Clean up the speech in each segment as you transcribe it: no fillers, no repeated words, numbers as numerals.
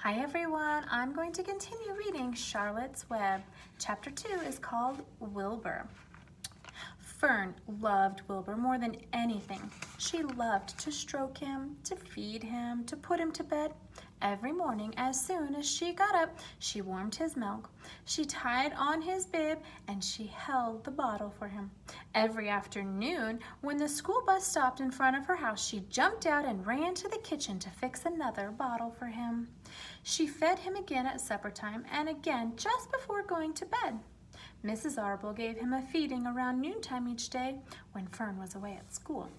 Hi everyone, I'm going to continue reading Charlotte's Web. Chapter 2 is called Wilbur. Fern loved Wilbur more than anything. She loved to stroke him, to feed him, to put him to bed. Every morning, as soon as she got up, she warmed his milk. She tied on his bib and she held the bottle for him. Every afternoon, when the school bus stopped in front of her house, she jumped out and ran to the kitchen to fix another bottle for him. She fed him again at supper time and again just before going to bed. Mrs. Arble gave him a feeding around noontime each day when Fern was away at school.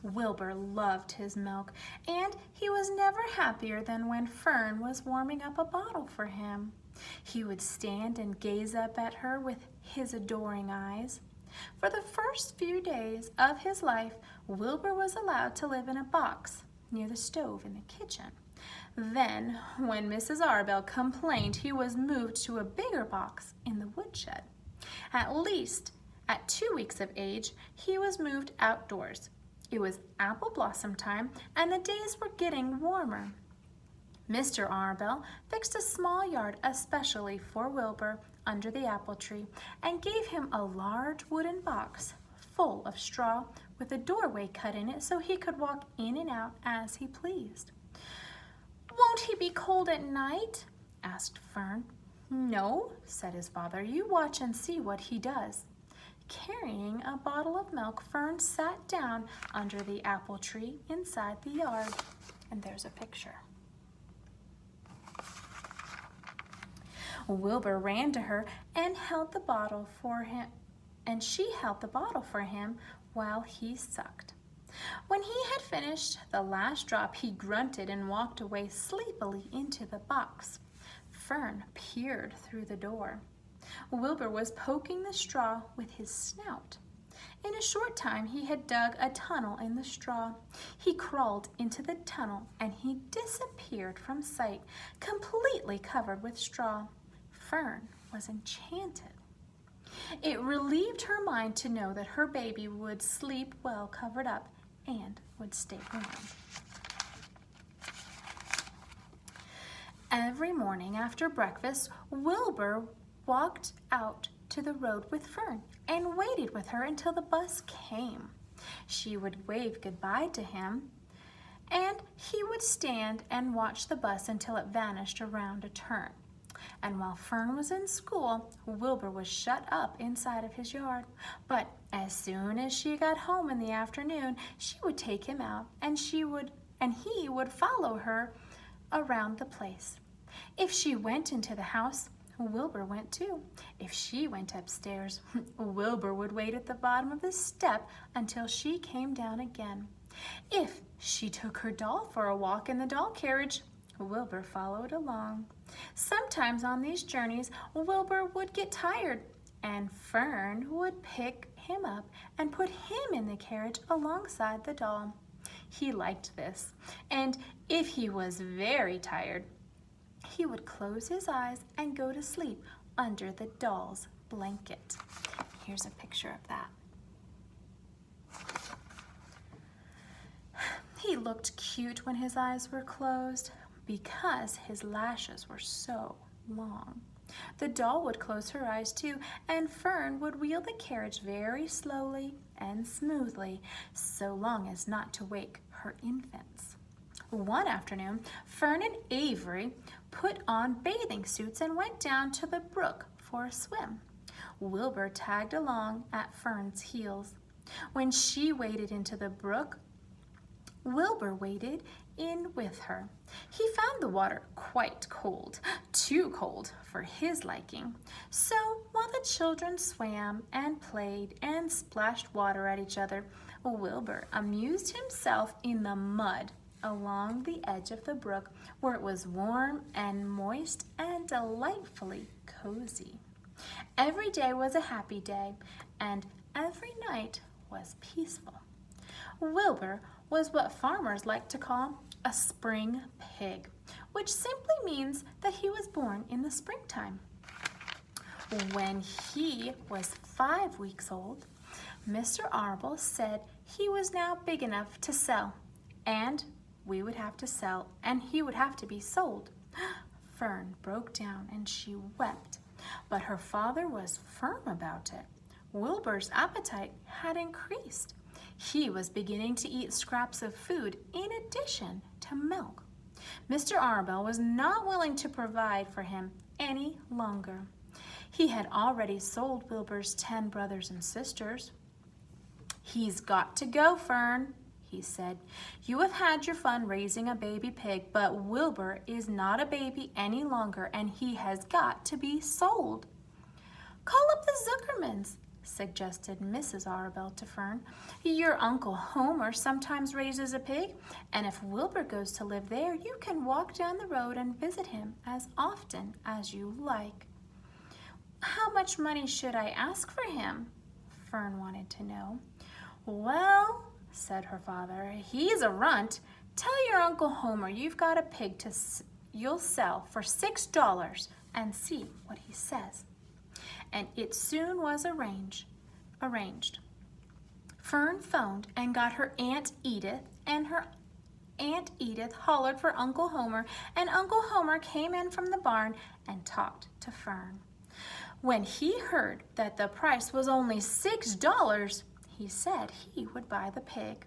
Wilbur loved his milk, and he was never happier than when Fern was warming up a bottle for him. He would stand and gaze up at her with his adoring eyes. For the first few days of his life, Wilbur was allowed to live in a box near the stove in the kitchen. Then, when Mrs. Arble complained, he was moved to a bigger box in the woodshed. At least, at 2 weeks of age, he was moved outdoors. It was apple blossom time, and the days were getting warmer. Mr. Arble fixed a small yard especially for Wilbur under the apple tree and gave him a large wooden box full of straw with a doorway cut in it so he could walk in and out as he pleased. "Won't he be cold at night?" asked Fern. "No," said his father. "You watch and see what he does." Carrying a bottle of milk, Fern sat down under the apple tree inside the yard. And there's a picture. Wilbur ran to her and held the bottle for him, and she held the bottle for him while he sucked. When he had finished the last drop, he grunted and walked away sleepily into the box. Fern peered through the door. Wilbur was poking the straw with his snout. In a short time, he had dug a tunnel in the straw. He crawled into the tunnel and he disappeared from sight, completely covered with straw. Fern was enchanted. It relieved her mind to know that her baby would sleep well covered up and would stay warm. Every morning after breakfast, Wilbur walked out to the road with Fern and waited with her until the bus came. She would wave goodbye to him, and he would stand and watch the bus until it vanished around a turn. And while Fern was in school, Wilbur was shut up inside of his yard. But as soon as she got home in the afternoon, she would take him out and he would follow her around the place. If she went into the house, Wilbur went too. If she went upstairs, Wilbur would wait at the bottom of the step until she came down again. If she took her doll for a walk in the doll carriage, Wilbur followed along. Sometimes on these journeys, Wilbur would get tired, and Fern would pick him up and put him in the carriage alongside the doll. He liked this, and if he was very tired, he would close his eyes and go to sleep under the doll's blanket. Here's a picture of that. He looked cute when his eyes were closed because his lashes were so long. The doll would close her eyes too, and Fern would wheel the carriage very slowly and smoothly, so long as not to wake her infants. One afternoon, Fern and Avery put on bathing suits and went down to the brook for a swim. Wilbur tagged along at Fern's heels. When she waded into the brook, Wilbur waded in with her. He found the water quite cold, too cold for his liking. So while the children swam and played and splashed water at each other, Wilbur amused himself in the mud along the edge of the brook, where it was warm and moist and delightfully cozy. Every day was a happy day, and every night was peaceful. Wilbur was what farmers like to call a spring pig, which simply means that he was born in the springtime. When he was 5 weeks old, Mr. Arble said he was now big enough to sell, and we would have to sell, and he would have to be sold. Fern broke down and she wept, but her father was firm about it. Wilbur's appetite had increased. He was beginning to eat scraps of food in addition to milk. Mr. Arabelle was not willing to provide for him any longer. He had already sold Wilbur's 10 brothers and sisters. "He's got to go, Fern," he said. "You have had your fun raising a baby pig, but Wilbur is not a baby any longer, and he has got to be sold." "Call up the Zuckermans," suggested Mrs. Arabelle to Fern. "Your Uncle Homer sometimes raises a pig, and if Wilbur goes to live there, you can walk down the road and visit him as often as you like." "How much money should I ask for him?" Fern wanted to know. "Well," said her father, "he's a runt. Tell your Uncle Homer you've got a pig you'll sell for $6 and see what he says." And it soon was arranged. Fern phoned and got her Aunt Edith, and her Aunt Edith hollered for Uncle Homer, and Uncle Homer came in from the barn and talked to Fern. When he heard that the price was only $6, he said he would buy the pig.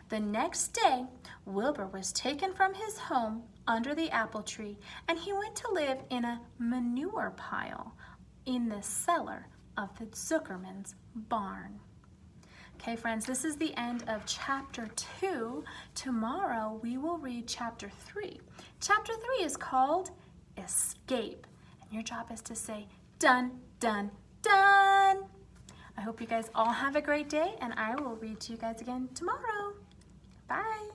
The next day, Wilbur was taken from his home under the apple tree, and he went to live in a manure pile in the cellar of the Zuckerman's barn. Okay, friends, this is the end of chapter 2. Tomorrow we will read chapter 3. Chapter 3 is called Escape, and your job is to say, "Done, done, done." I hope you guys all have a great day, and I will read to you guys again tomorrow. Bye.